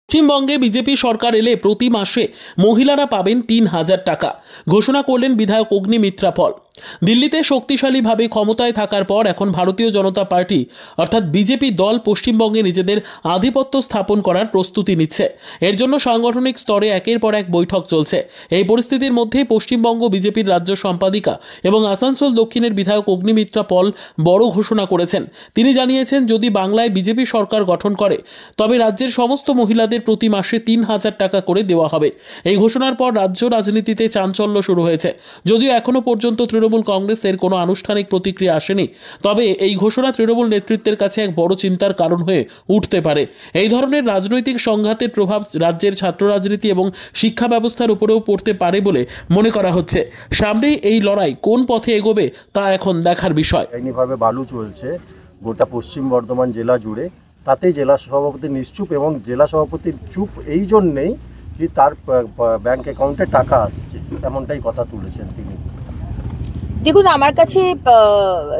পশ্চিমবঙ্গে বিজেপি সরকার এলে প্রতি মাসে মহিলারা পাবেন ৩,০০০ টাকা ঘোষণা করলেন বিধায়ক অগ্নিমিত্রা পল। দিল্লিতে শক্তিশালীভাবে ক্ষমতায় থাকার পর এখন ভারতীয় জনতা পার্টি অর্থাৎ বিজেপি দল পশ্চিমবঙ্গে নিজেদের আধিপত্য স্থাপন করার প্রস্তুতি নিচ্ছে। এর জন্য সাংগঠনিক স্তরে একের পর এক বৈঠক চলছে। এই পরিস্থিতির মধ্যেই পশ্চিমবঙ্গ বিজেপির রাজ্য সম্পাদিকা এবং আসানসোল দক্ষিণের বিধায়ক অগ্নিমিত্রা পল বড় ঘোষণা করেছেন। তিনি জানিয়েছেন, যদি বাংলায় বিজেপি সরকার গঠন করে তবে রাজ্যের সমস্ত মহিলাদের প্রতি মাসে ৩,০০০ টাকা করে দেওয়া হবে। এই ঘোষণার পর রাজ্য রাজনীতিতে চাঞ্চল্য শুরু হয়েছে। যদিও এখনো পর্যন্ত তৃণমূল কংগ্রেসের কোনো আনুষ্ঠানিক প্রতিক্রিয়া আসেনি, তবে এই ঘোষণা তৃণমূল নেতৃত্বের কাছে এক বড় চিন্তার কারণ হয়ে উঠতে পারে। এই ধরনের রাজনৈতিক সংঘাতের প্রভাব রাজ্যের ছাত্র রাজনীতি এবং শিক্ষা ব্যবস্থার উপরেও পড়তে পারে বলে মনে করা হচ্ছে। সামনেই এই লড়াই কোন পথে এগোবে তা এখন দেখার বিষয়। আইনিভাবে বালু চলছে গোটা পশ্চিম বর্ধমান জেলা জুড়ে, তাতে জেলা সভাপতি নিশ্চুপ এবং জেলা সভাপতির চুপ এই জন্যেই যে তার ব্যাংক অ্যাকাউন্টে টাকা আসছে, এমনটাই কথা তুলেছেন তিনি। দেখুন, আমার কাছে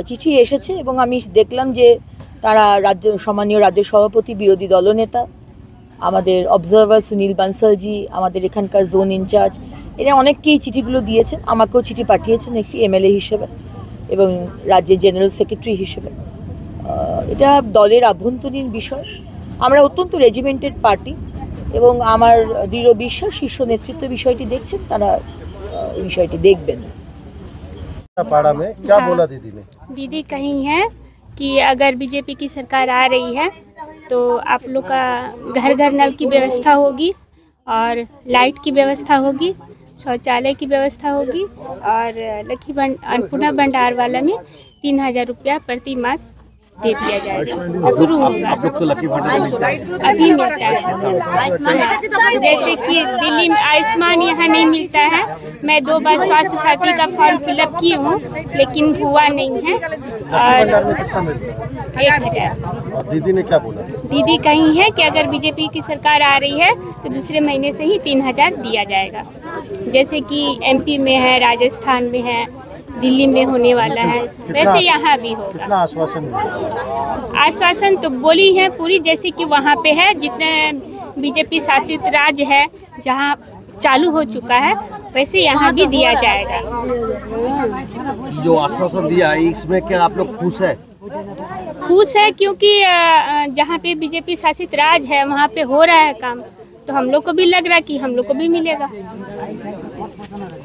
চিঠি এসেছে এবং আমি দেখলাম যে তারা সম্মানীয় রাজ্য সভাপতি, বিরোধী দলনেতা, আমাদের অবজারভার সুনীল বানসালজি, আমাদের এখানকার জোন ইনচার্জ, এরা অনেককেই চিঠিগুলো দিয়েছেন। আমাকেও চিঠি পাঠিয়েছেন একটি এমএলএ হিসেবে এবং রাজ্যের জেনারেল সেক্রেটারি হিসেবে। এটা দলের আভ্যন্তরীণ বিষয়। আমরা অত্যন্ত রেজিমেন্টেড পার্টি এবং আমার দৃঢ় বিশ্বাস শীর্ষ নেতৃত্ব বিষয়টি দেখছেন, তারা বিষয়টি দেখবেন। में क्या बोला दीदी ने? दीदी कही है कि अगर बीजेपी की सरकार आ रही है तो आप लोग का घर घर नल की व्यवस्था होगी और लाइट की व्यवस्था होगी, शौचालय की व्यवस्था होगी और लखी अन्नपूर्णा भंडार वाला में 3,000 रुपया प्रति मास दे दिया जाएगा। शुरू होगा, अभी मिलता है। जैसे कि दिल्ली में आयुष्मान यहाँ नहीं मिलता है। मैं 2 बार स्वास्थ्य साथी का फॉर्म फिलअप की हूँ लेकिन हुआ नहीं है। और 1,000। दीदी ने क्या बोला? दीदी कही है कि अगर बीजेपी की सरकार आ रही है तो दूसरे महीने से ही 3,000 दिया जाएगा। जैसे कि एमपी में है, राजस्थान में है, दिल्ली में होने वाला है, वैसे यहाँ भी होगा। आश्वासन तो बोली है पूरी, जैसे कि वहाँ पे है जितने बीजेपी शासित राज्य है जहाँ चालू हो चुका है वैसे यहाँ भी दिया जाएगा। जो आश्वासन दिया है इसमें क्या आप लोग खुश है? खुश है क्योंकि जहाँ पे बीजेपी शासित राज्य है वहाँ पे हो रहा है काम, तो हम लोग को भी लग रहा है कि हम लोग को भी मिलेगा।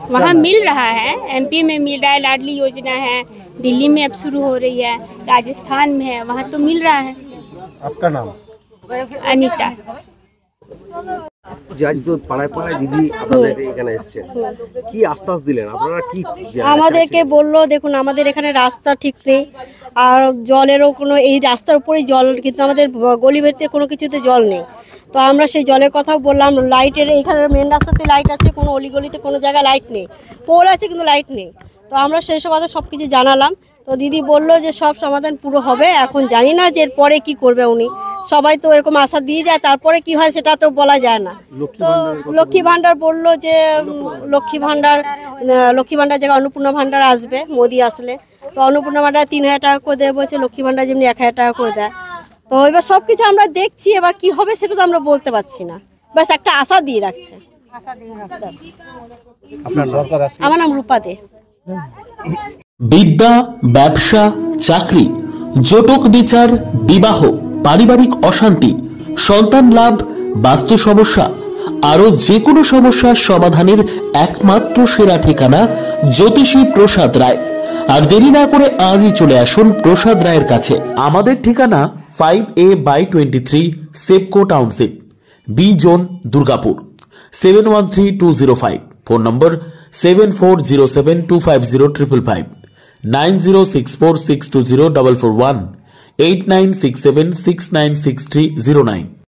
वहाँ मिल रहा है, एमपी में मिल रहा है, लाडली योजना है, दिल्ली में अब शुरू हो रही है, राजस्थान में है, वहाँ तो मिल रहा है। आपका नाम? अनीता। আজ তো পাড়ায় পাড়ায় দিদি আপনাদের এখানে এসেছেন, কি আশ্বাস দিলেন আপনারা? কি আমাদেরকে বললো, দেখুন আমাদের এখানে রাস্তা ঠিক নেই আর জলেরও কোনো, এই রাস্তার উপরেই জল, কিন্তু আমাদের গলিভেতে কোনো কিছুতে জল নেই। তো আমরা সেই জলের কথাও বললাম। লাইটের এইখানে মেন রাস্তাতে লাইট আছে, কোনো অলিগলিতে কোনো জায়গায় লাইট নেই, পোল আছে কিন্তু লাইট নেই। তো আমরা সেই সব কথা সব কিছু জানালাম। তো দিদি বললো যে সব সমাধান পুরো হবে। এখন জানি না যে এরপরে কি করবে উনি। সবাই তো এরকম আশা দিয়ে যায়, তারপরে কি হয় সেটা তো বলা যায় না। তো লক্ষ্মী ভাণ্ডার বললো যে লক্ষ্মী ভাণ্ডার জায়গায় অন্নপূর্ণা ভাণ্ডার আসবে মোদি আসলে। তো অন্নপূর্ণা ভাণ্ডার 3,000 টাকা করে দেয় বলছে, লক্ষ্মী ভাণ্ডার যেমনি 1,000 টাকা করে দেয়। তো এবার সব কিছু আমরা দেখছি, এবার কি হবে সেটা তো আমরা বলতে পারছি না। ব্যাস একটা আশা দিয়ে রাখছে। আমার নাম রূপা দে। বিদ্যা, ব্যবসা, চাকরি, জটক বিচার, বিবাহ, পারিবারিক অশান্তি, সন্তান লাভ, বাস্তু সমস্যা, আরো যে কোনো সমস্যার সমাধানের একমাত্র সেরা ঠিকানা জ্যোতিষী প্রসাদ রায়। আর দেরি না করে আজই চলে আসুন প্রসাদ রায়ের কাছে। আমাদের ঠিকানা 5A/23 Sepco township, B zone, Durgapur, 713205। Phone number 7407250555, 9064620441, 8967696309।